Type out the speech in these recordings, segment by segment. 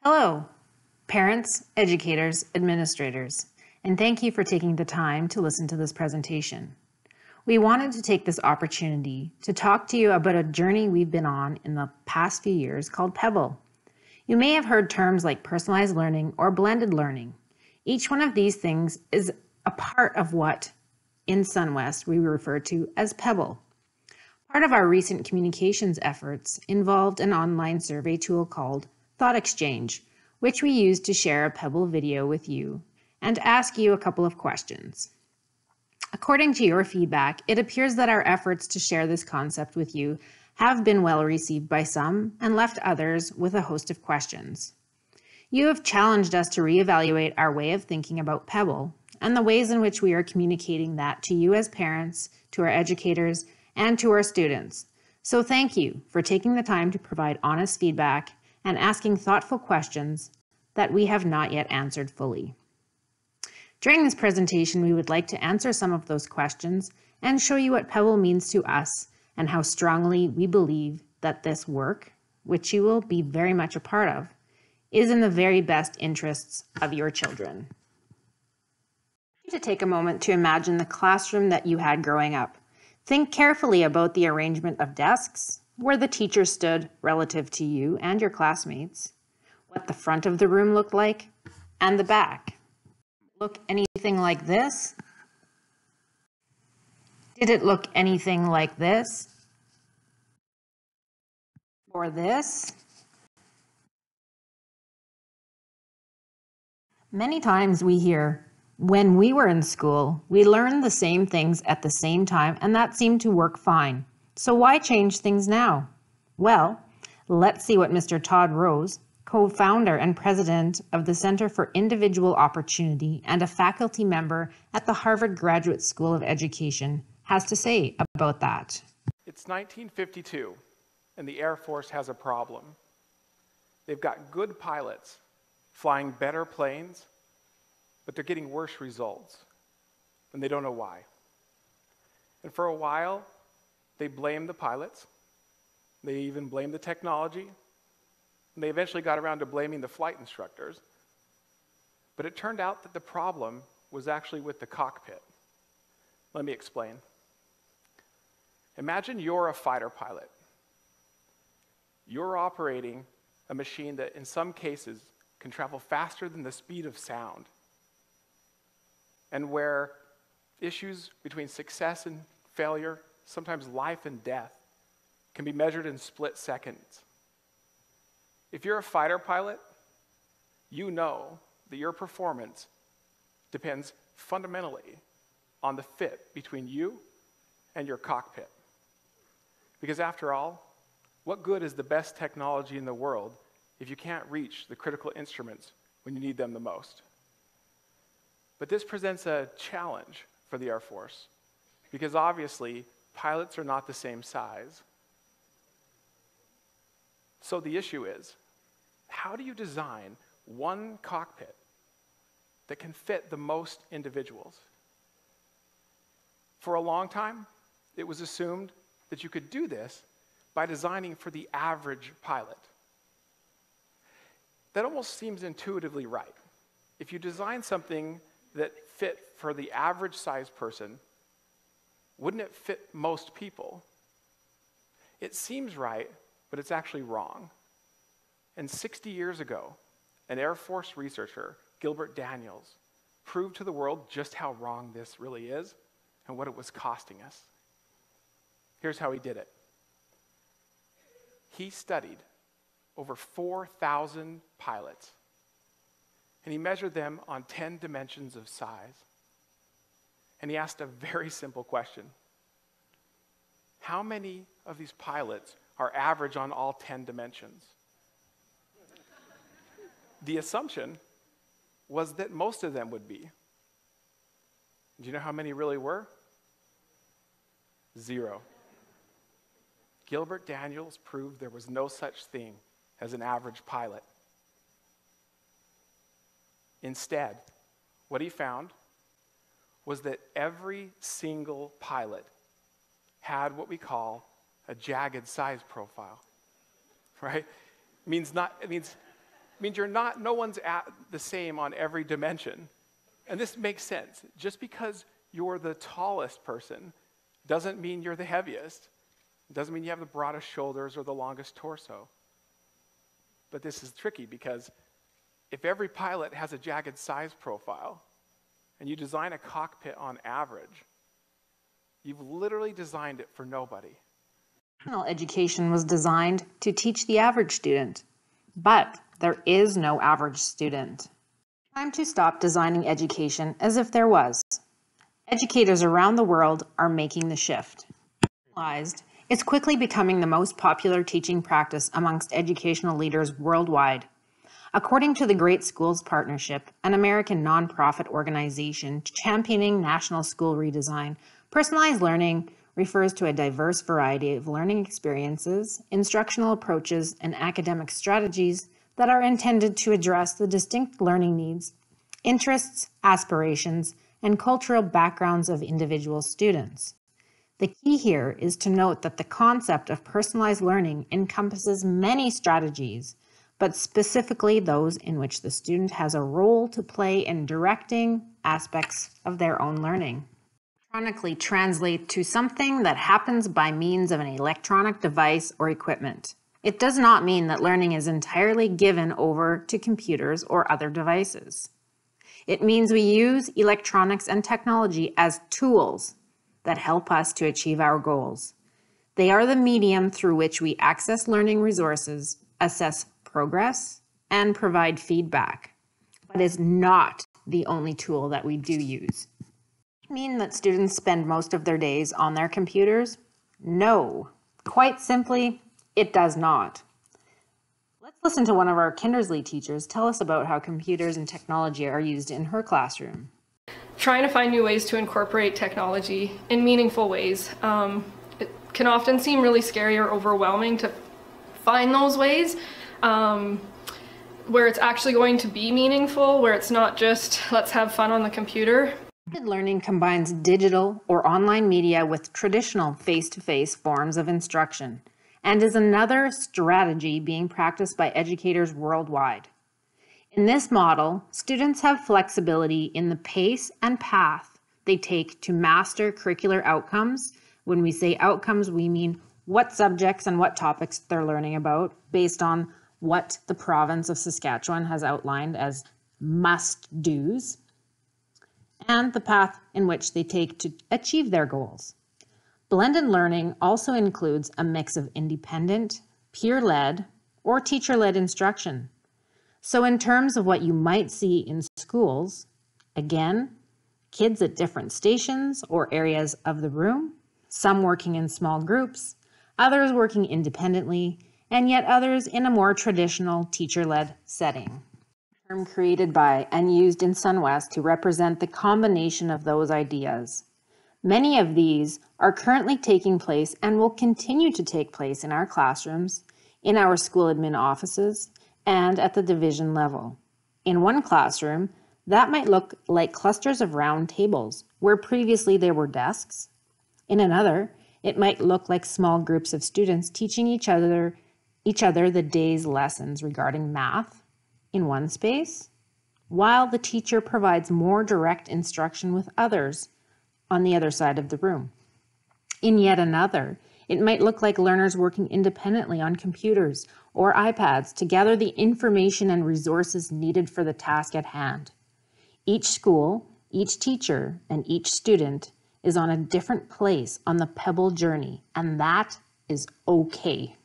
Hello, parents, educators, administrators, and thank you for taking the time to listen to this presentation. We wanted to take this opportunity to talk to you about a journey we've been on in the past few years called PeBL. You may have heard terms like personalized learning or blended learning. Each one of these things is a part of what, in SunWest, we refer to as PeBL. Part of our recent communications efforts involved an online survey tool called Thought Exchange, which we used to share a PeBL video with you and ask you a couple of questions. According to your feedback, it appears that our efforts to share this concept with you have been well received by some and left others with a host of questions. You have challenged us to reevaluate our way of thinking about PeBL and the ways in which we are communicating that to you as parents, to our educators, and to our students. So thank you for taking the time to provide honest feedback and asking thoughtful questions that we have not yet answered fully. During this presentation, we would like to answer some of those questions and show you what PeBL means to us and how strongly we believe that this work, which you will be very much a part of, is in the very best interests of your children. To take a moment to imagine the classroom that you had growing up. Think carefully about the arrangement of desks, where the teacher stood relative to you and your classmates, what the front of the room looked like, and the back. Look anything like this? Did it look anything like this? Or this? Many times we hear, when we were in school, we learned the same things at the same time, and that seemed to work fine. So why change things now? Well, let's see what Mr. Todd Rose, co-founder and president of the Center for Individual Opportunity and a faculty member at the Harvard Graduate School of Education, has to say about that. It's 1952, and the Air Force has a problem. They've got good pilots flying better planes, but they're getting worse results, and they don't know why. And for a while, they blamed the pilots. They even blamed the technology. And they eventually got around to blaming the flight instructors. But it turned out that the problem was actually with the cockpit. Let me explain. Imagine you're a fighter pilot. You're operating a machine that in some cases can travel faster than the speed of sound, and where issues between success and failure, sometimes life and death, can be measured in split seconds. If you're a fighter pilot, you know that your performance depends fundamentally on the fit between you and your cockpit. Because after all, what good is the best technology in the world if you can't reach the critical instruments when you need them the most? But this presents a challenge for the Air Force, because obviously pilots are not the same size. So the issue is, how do you design one cockpit that can fit the most individuals? For a long time, it was assumed that you could do this by designing for the average pilot. That almost seems intuitively right. If you design something that fit for the average size person, wouldn't it fit most people? It seems right, but it's actually wrong. And 60 years ago, an Air Force researcher, Gilbert Daniels, proved to the world just how wrong this really is and what it was costing us. Here's how he did it. He studied over 4,000 pilots, and he measured them on 10 dimensions of size. And he asked a very simple question. How many of these pilots are average on all 10 dimensions? The assumption was that most of them would be. Do you know how many really were? 0. Gilbert Daniels proved there was no such thing as an average pilot. Instead, what he found was that every single pilot had what we call a jagged size profile, right? It means means no one's the same on every dimension. And this makes sense. Just because you're the tallest person doesn't mean you're the heaviest. It doesn't mean you have the broadest shoulders or the longest torso. But this is tricky because if every pilot has a jagged size profile and you design a cockpit on average, you've literally designed it for nobody. Professional education was designed to teach the average student, but there is no average student. Time to stop designing education as if there was. Educators around the world are making the shift. It's quickly becoming the most popular teaching practice amongst educational leaders worldwide. According to the Great Schools Partnership, an American nonprofit organization championing national school redesign, personalized learning refers to a diverse variety of learning experiences, instructional approaches, and academic strategies that are intended to address the distinct learning needs, interests, aspirations, and cultural backgrounds of individual students. The key here is to note that the concept of personalized learning encompasses many strategies, but specifically those in which the student has a role to play in directing aspects of their own learning. Electronically translate to something that happens by means of an electronic device or equipment. It does not mean that learning is entirely given over to computers or other devices. It means we use electronics and technology as tools that help us to achieve our goals. They are the medium through which we access learning resources, assess progress, and provide feedback, but is not the only tool that we do use. Does it mean that students spend most of their days on their computers? No. Quite simply, it does not. Let's listen to one of our Kindersley teachers tell us about how computers and technology are used in her classroom. Trying to find new ways to incorporate technology in meaningful ways. It can often seem really scary or overwhelming to find those ways where it's actually going to be meaningful, where it's not just let's have fun on the computer. Blended learning combines digital or online media with traditional face-to-face forms of instruction and is another strategy being practiced by educators worldwide. In this model, students have flexibility in the pace and path they take to master curricular outcomes. When we say outcomes, we mean what subjects and what topics they're learning about based on what the province of Saskatchewan has outlined as must-dos, and the path in which they take to achieve their goals. Blended learning also includes a mix of independent, peer-led, or teacher-led instruction. So in terms of what you might see in schools, again, kids at different stations or areas of the room, some working in small groups, others working independently, and yet others in a more traditional teacher-led setting. A term created by and used in SunWest to represent the combination of those ideas. Many of these are currently taking place and will continue to take place in our classrooms, in our school admin offices, and at the division level. In one classroom, that might look like clusters of round tables where previously there were desks. In another, it might look like small groups of students teaching each other the day's lessons regarding math in one space, while the teacher provides more direct instruction with others on the other side of the room. In yet another, it might look like learners working independently on computers or iPads to gather the information and resources needed for the task at hand. Each school, each teacher, and each student is on a different place on the PeBL journey, and that is okay.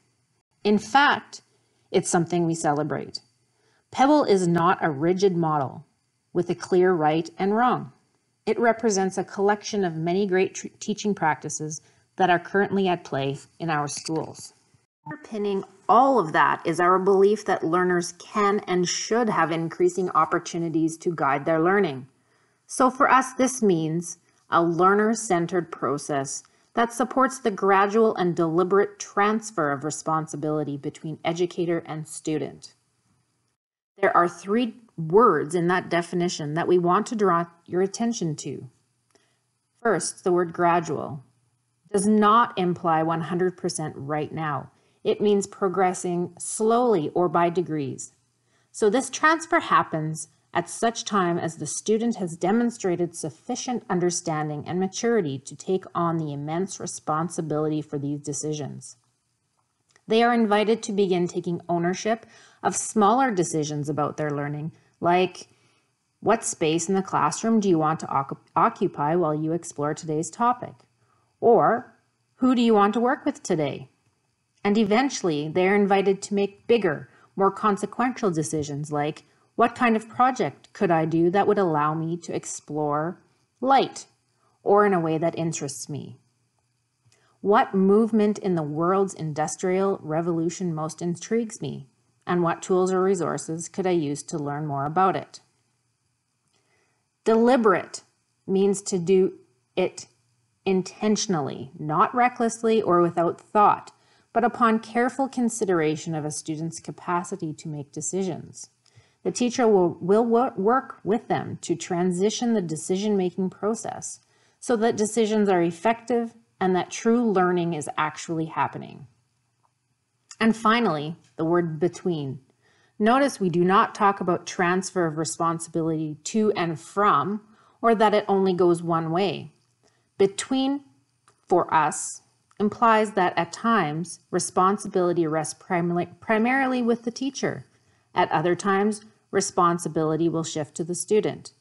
In fact, it's something we celebrate. PeBL is not a rigid model with a clear right and wrong. It represents a collection of many great teaching practices that are currently at play in our schools. Underpinning all of that is our belief that learners can and should have increasing opportunities to guide their learning. So for us, this means a learner-centered process that supports the gradual and deliberate transfer of responsibility between educator and student. There are 3 words in that definition that we want to draw your attention to. First, the word gradual does not imply 100% right now. It means progressing slowly or by degrees. So this transfer happens at such time as the student has demonstrated sufficient understanding and maturity to take on the immense responsibility for these decisions. They are invited to begin taking ownership of smaller decisions about their learning, like what space in the classroom do you want to occupy while you explore today's topic? Or who do you want to work with today? And eventually, they are invited to make bigger, more consequential decisions like, what kind of project could I do that would allow me to explore light, or in a way that interests me? What movement in the world's industrial revolution most intrigues me? And what tools or resources could I use to learn more about it? Deliberate means to do it intentionally, not recklessly or without thought, but upon careful consideration of a student's capacity to make decisions. The teacher will work with them to transition the decision-making process so that decisions are effective and that true learning is actually happening. And finally, the word between. Notice we do not talk about transfer of responsibility to and from, or that it only goes one way. Between, for us, implies that at times, responsibility rests primarily with the teacher. At other times, responsibility will shift to the student.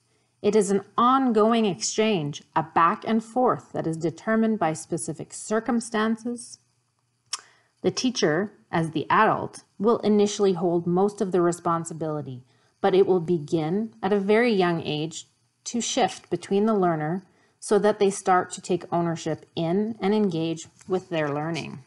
It is an ongoing exchange, a back and forth that is determined by specific circumstances. The teacher, as the adult, will initially hold most of the responsibility, but it will begin at a very young age to shift between the learner so that they start to take ownership in and engage with their learning.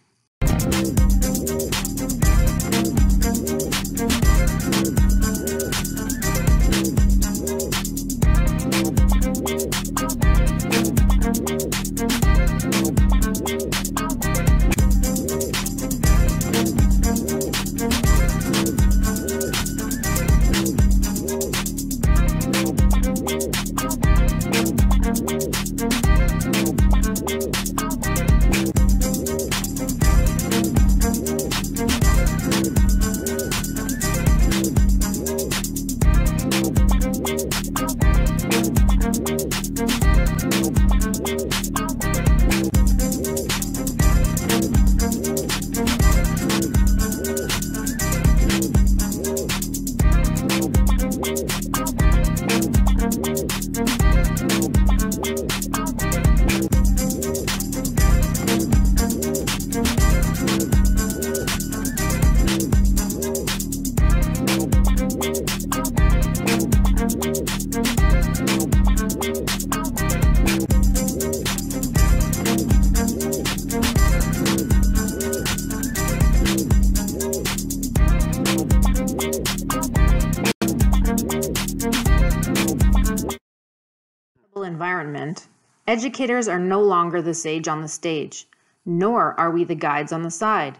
Environment, educators are no longer the sage on the stage, nor are we the guides on the side.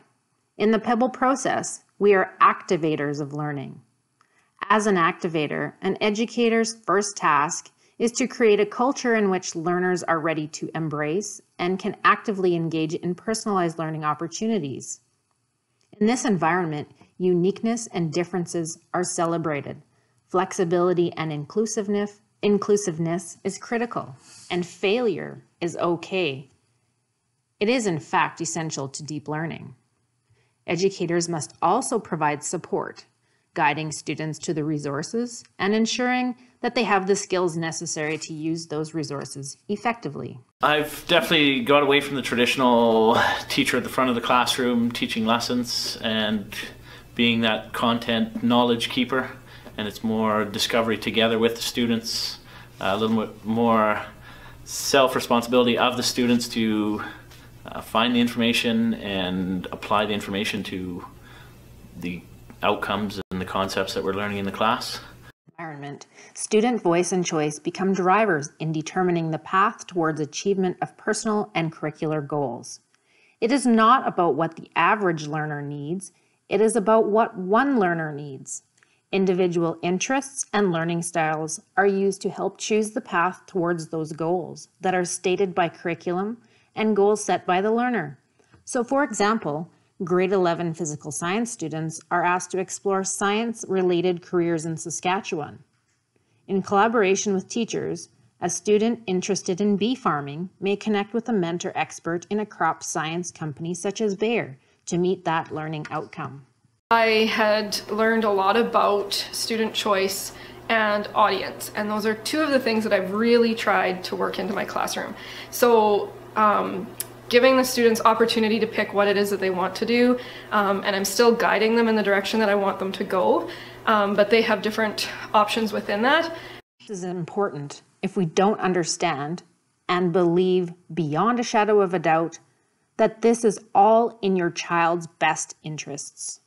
In the PeBL process, we are activators of learning. As an activator, an educator's first task is to create a culture in which learners are ready to embrace and can actively engage in personalized learning opportunities. In this environment, uniqueness and differences are celebrated. Flexibility and inclusiveness is critical, and failure is okay. It is, in fact, essential to deep learning. Educators must also provide support, guiding students to the resources and ensuring that they have the skills necessary to use those resources effectively. I've definitely got away from the traditional teacher at the front of the classroom teaching lessons and being that content knowledge keeper. And it's more discovery together with the students, a little bit more self-responsibility of the students to find the information and apply the information to the outcomes and the concepts that we're learning in the class. Environment. Student voice and choice become drivers in determining the path towards achievement of personal and curricular goals. It is not about what the average learner needs, it is about what one learner needs. Individual interests and learning styles are used to help choose the path towards those goals that are stated by curriculum and goals set by the learner. So for example, grade 11 physical science students are asked to explore science-related careers in Saskatchewan. In collaboration with teachers, a student interested in bee farming may connect with a mentor expert in a crop science company such as Bayer to meet that learning outcome. I had learned a lot about student choice and audience, and those are two of the things that I've really tried to work into my classroom. So giving the students opportunity to pick what it is that they want to do, and I'm still guiding them in the direction that I want them to go, but they have different options within that. This is important if we don't understand and believe beyond a shadow of a doubt that this is all in your child's best interests.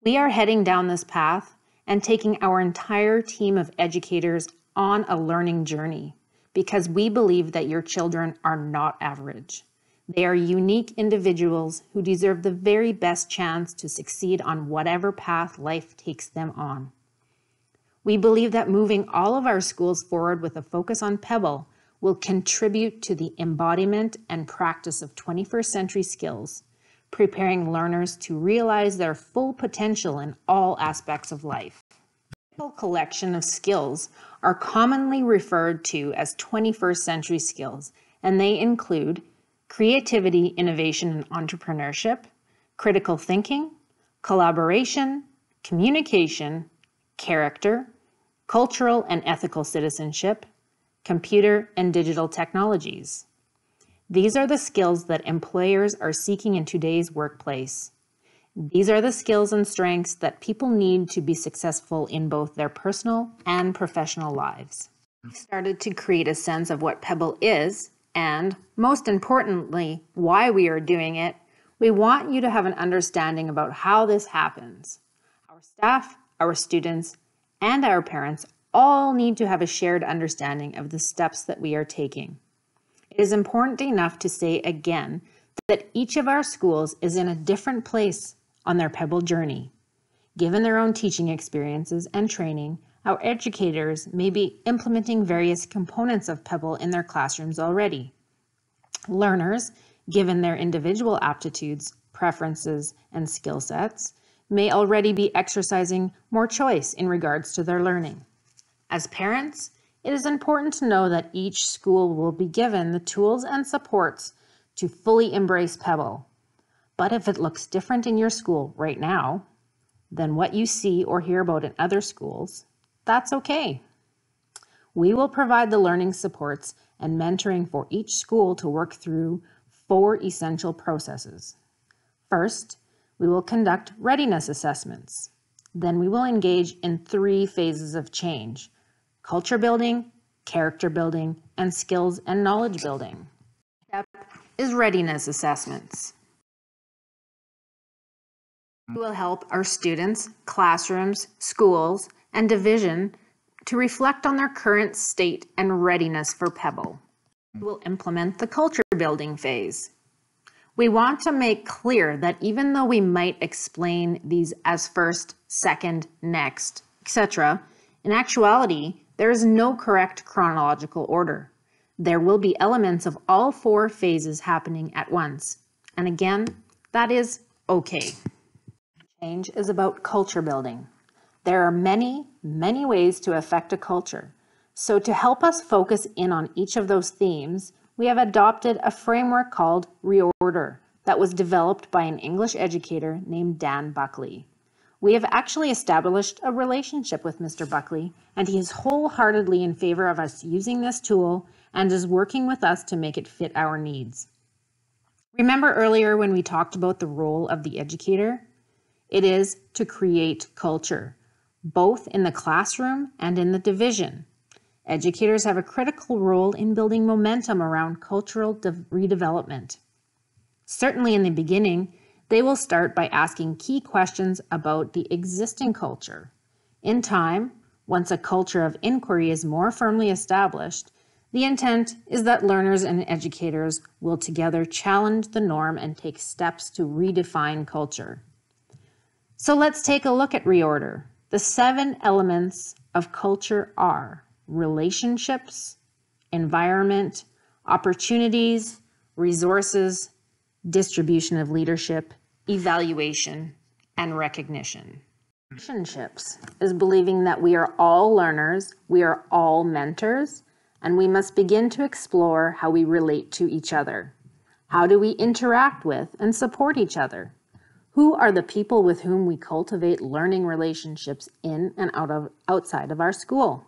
We are heading down this path and taking our entire team of educators on a learning journey because we believe that your children are not average. They are unique individuals who deserve the very best chance to succeed on whatever path life takes them on. We believe that moving all of our schools forward with a focus on PeBL will contribute to the embodiment and practice of 21st century skills, preparing learners to realize their full potential in all aspects of life. A collection of skills are commonly referred to as 21st century skills, and they include creativity, innovation, and entrepreneurship, critical thinking, collaboration, communication, character, cultural and ethical citizenship, computer and digital technologies. These are the skills that employers are seeking in today's workplace. These are the skills and strengths that people need to be successful in both their personal and professional lives. We've started to create a sense of what PeBL is, and most importantly, why we are doing it. We want you to have an understanding about how this happens. Our staff, our students, and our parents all need to have a shared understanding of the steps that we are taking. It is important enough to say again that each of our schools is in a different place on their PeBL journey. Given their own teaching experiences and training, our educators may be implementing various components of PeBL in their classrooms already. Learners, given their individual aptitudes, preferences, and skill sets, may already be exercising more choice in regards to their learning. As parents, it is important to know that each school will be given the tools and supports to fully embrace PeBL. But if it looks different in your school right now than what you see or hear about in other schools, that's okay. We will provide the learning supports and mentoring for each school to work through 4 essential processes. First, we will conduct readiness assessments. Then we will engage in 3 phases of change: culture building, character building, and skills and knowledge building. Step is readiness assessments. We will help our students, classrooms, schools, and division to reflect on their current state and readiness for PeBL. We will implement the culture building phase. We want to make clear that even though we might explain these as first, second, next, etc., in actuality, there is no correct chronological order. There will be elements of all 4 phases happening at once. And again, that is okay. Change is about culture building. There are many, many ways to affect a culture. So to help us focus in on each of those themes, we have adopted a framework called Reorder that was developed by an English educator named Dan Buckley. We have actually established a relationship with Mr. Buckley, and he is wholeheartedly in favor of us using this tool and is working with us to make it fit our needs. Remember earlier when we talked about the role of the educator? It is to create culture, both in the classroom and in the division. Educators have a critical role in building momentum around cultural redevelopment. Certainly in the beginning, they will start by asking key questions about the existing culture. In time, once a culture of inquiry is more firmly established, the intent is that learners and educators will together challenge the norm and take steps to redefine culture. So let's take a look at Reorder. The 7 elements of culture are relationships, environment, opportunities, resources, distribution of leadership, evaluation, and recognition. Relationships is believing that we are all learners, we are all mentors, and we must begin to explore how we relate to each other. How do we interact with and support each other? Who are the people with whom we cultivate learning relationships in and outside of our school?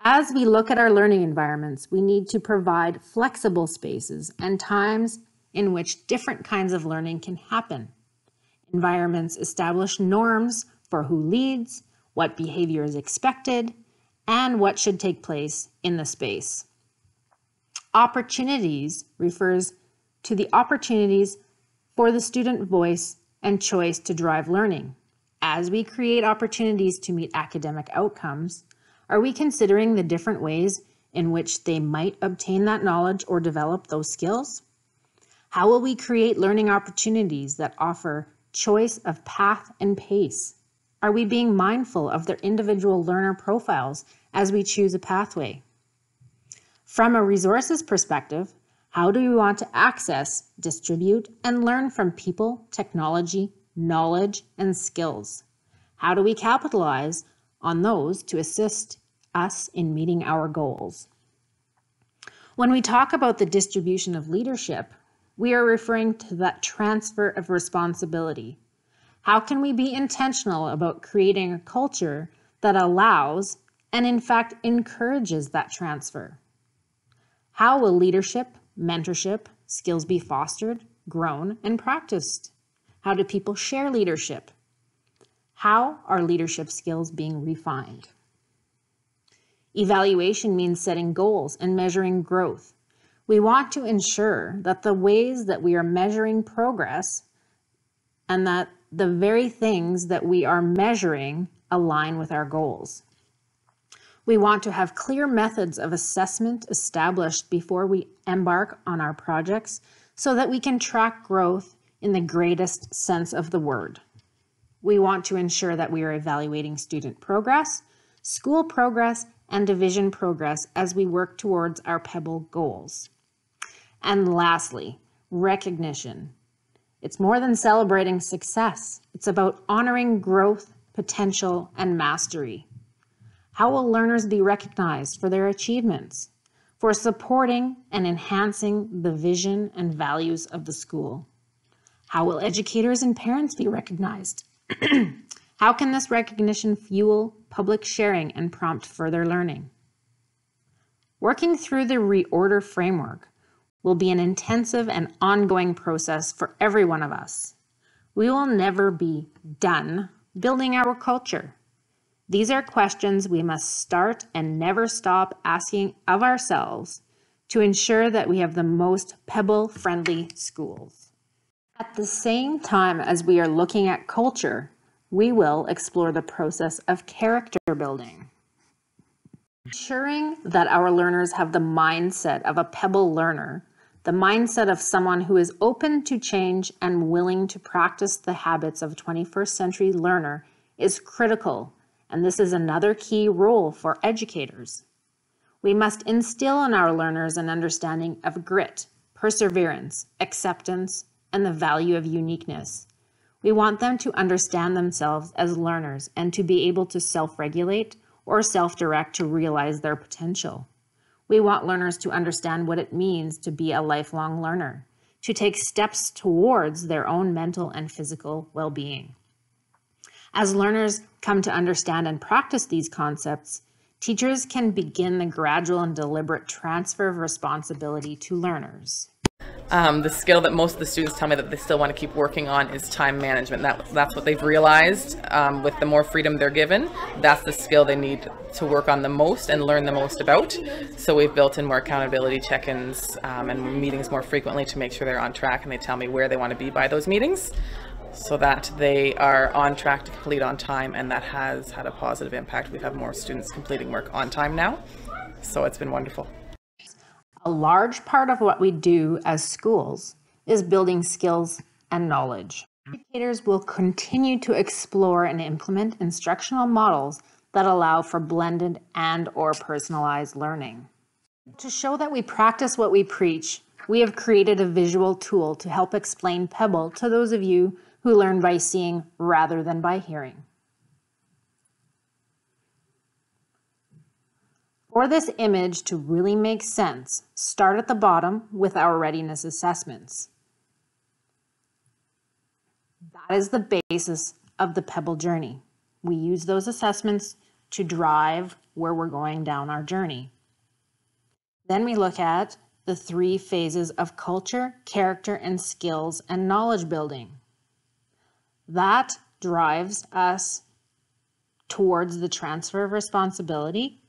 As we look at our learning environments, we need to provide flexible spaces and times in which different kinds of learning can happen. Environments establish norms for who leads, what behavior is expected, and what should take place in the space. Opportunities refers to the opportunities for the student voice and choice to drive learning. As we create opportunities to meet academic outcomes, are we considering the different ways in which they might obtain that knowledge or develop those skills? How will we create learning opportunities that offer choice of path and pace? Are we being mindful of their individual learner profiles as we choose a pathway? From a resources perspective, how do we want to access, distribute, and learn from people, technology, knowledge, and skills? How do we capitalize on those to assist us in meeting our goals? When we talk about the distribution of leadership, we are referring to that transfer of responsibility. How can we be intentional about creating a culture that allows and in fact encourages that transfer? How will leadership, mentorship, skills be fostered, grown, and practiced? How do people share leadership? How are leadership skills being refined? Evaluation means setting goals and measuring growth. We want to ensure that the ways that we are measuring progress and that the very things that we are measuring align with our goals. We want to have clear methods of assessment established before we embark on our projects so that we can track growth in the greatest sense of the word. We want to ensure that we are evaluating student progress, school progress, and division progress as we work towards our PeBL goals. And lastly, recognition. It's more than celebrating success. It's about honoring growth, potential, and mastery. How will learners be recognized for their achievements, for supporting and enhancing the vision and values of the school? How will educators and parents be recognized? How can this recognition fuel public sharing and prompt further learning? Working through the reorder framework will be an intensive and ongoing process for every one of us. We will never be done building our culture. These are questions we must start and never stop asking of ourselves to ensure that we have the most PeBL-friendly schools. At the same time as we are looking at culture, we will explore the process of character building. Ensuring that our learners have the mindset of a PeBL learner, the mindset of someone who is open to change and willing to practice the habits of a 21st century learner is critical, and this is another key role for educators. We must instill in our learners an understanding of grit, perseverance, acceptance, and the value of uniqueness. We want them to understand themselves as learners and to be able to self-regulate or self-direct to realize their potential. We want learners to understand what it means to be a lifelong learner, to take steps towards their own mental and physical well-being. As learners come to understand and practice these concepts, teachers can begin the gradual and deliberate transfer of responsibility to learners. The skill that most of the students tell me that they still want to keep working on is time management. That's what they've realized. With the more freedom they're given, that's the skill they need to work on the most and learn the most about. So we've built in more accountability check-ins and meetings more frequently to make sure they're on track, and they tell me where they want to be by those meetings so that they are on track to complete on time, and that has had a positive impact. We've had more students completing work on time now, so it's been wonderful. A large part of what we do as schools is building skills and knowledge. Educators will continue to explore and implement instructional models that allow for blended and/or personalized learning. To show that we practice what we preach, we have created a visual tool to help explain PeBL to those of you who learn by seeing rather than by hearing. For this image to really make sense, start at the bottom with our readiness assessments. That is the basis of the PeBL journey. We use those assessments to drive where we're going down our journey. Then we look at the 3 phases of culture, character, and skills and knowledge building. That drives us towards the transfer of responsibility,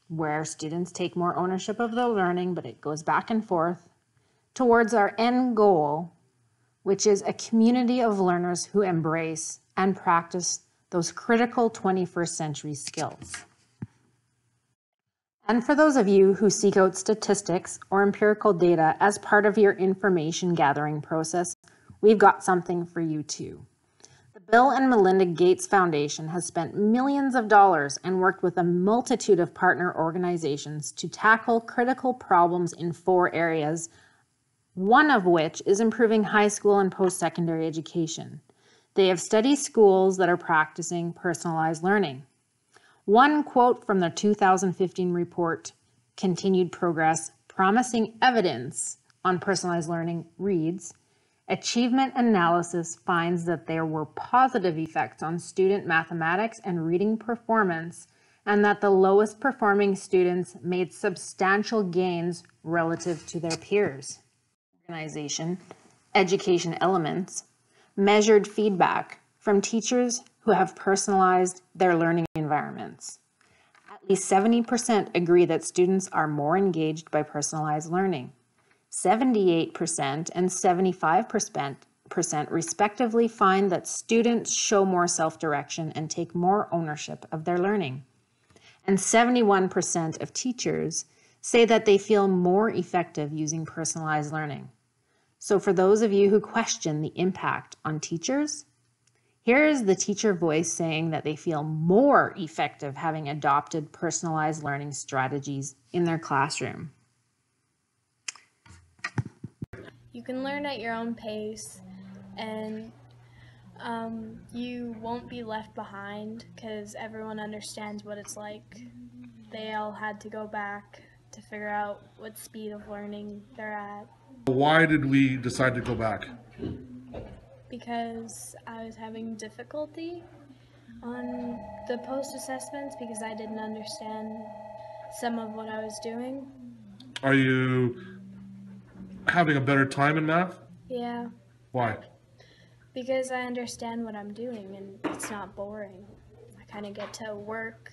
where students take more ownership of their learning, but it goes back and forth, towards our end goal, which is a community of learners who embrace and practice those critical 21st century skills. And for those of you who seek out statistics or empirical data as part of your information gathering process, we've got something for you too. The Bill and Melinda Gates Foundation has spent millions of dollars and worked with a multitude of partner organizations to tackle critical problems in 4 areas, one of which is improving high school and post-secondary education. They have studied schools that are practicing personalized learning. One quote from their 2015 report, Continued Progress, Promising Evidence on Personalized Learning, reads, "Achievement analysis finds that there were positive effects on student mathematics and reading performance, and that the lowest performing students made substantial gains relative to their peers." Organization, education elements, measured feedback from teachers who have personalized their learning environments. At least 70% agree that students are more engaged by personalized learning. 78% and 75% respectively find that students show more self-direction and take more ownership of their learning. And 71% of teachers say that they feel more effective using personalized learning. So for those of you who question the impact on teachers, here is the teacher voice saying that they feel more effective having adopted personalized learning strategies in their classroom. You can learn at your own pace, and you won't be left behind because everyone understands what it's like. They all had to go back to figure out what speed of learning they're at. Why did we decide to go back? Because I was having difficulty on the post-assessments because I didn't understand some of what I was doing. Are you having a better time in math? Yeah, Why? because I understand what I'm doing and it's not boring. I kind of get to work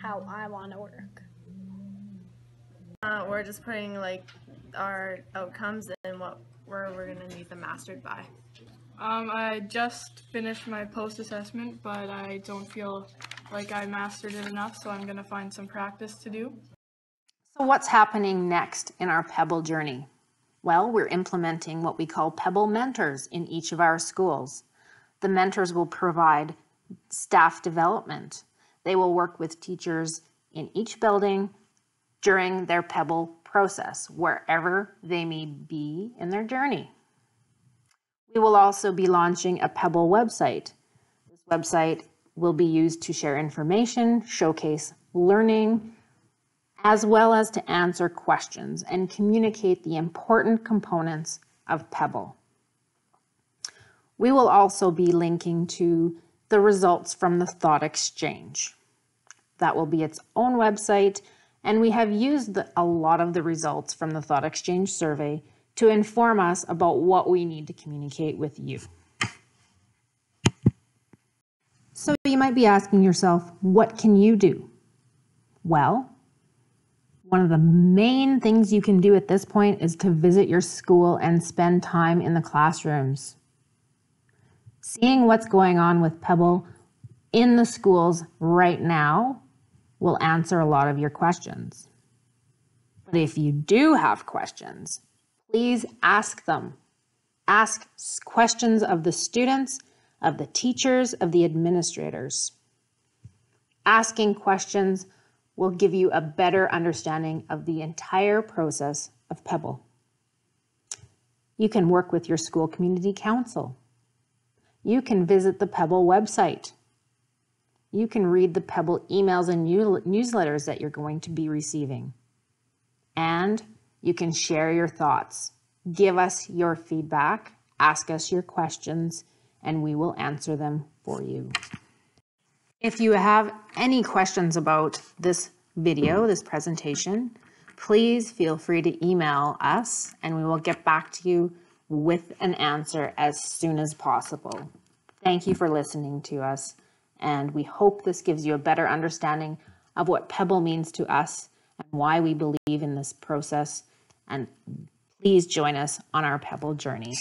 how I want to work. We're just putting like our outcomes and where we're gonna need them mastered by. I just finished my post-assessment, but I don't feel like I mastered it enough, so I'm gonna find some practice to do. So what's happening next in our PeBL journey? Well, we're implementing what we call PeBL mentors in each of our schools. The mentors will provide staff development. They will work with teachers in each building during their PeBL process, wherever they may be in their journey. We will also be launching a PeBL website. This website will be used to share information, showcase learning, as well as to answer questions and communicate the important components of PeBL. We will also be linking to the results from the thought exchange. That will be its own website, and we have used a lot of the results from the thought exchange survey to inform us about what we need to communicate with you. So you might be asking yourself, what can you do? Well, one of the main things you can do at this point is to visit your school and spend time in the classrooms. Seeing what's going on with PeBL in the schools right now will answer a lot of your questions. But if you do have questions, please ask them. Ask questions of the students, of the teachers, of the administrators. Asking questions will give you a better understanding of the entire process of PeBL. You can work with your school community council. You can visit the PeBL website. You can read the PeBL emails and newsletters that you're going to be receiving. And you can share your thoughts. Give us your feedback, ask us your questions, and we will answer them for you. If you have any questions about this video, this presentation, please feel free to email us and we will get back to you with an answer as soon as possible. Thank you for listening to us, and we hope this gives you a better understanding of what PeBL means to us and why we believe in this process. And please join us on our PeBL journey.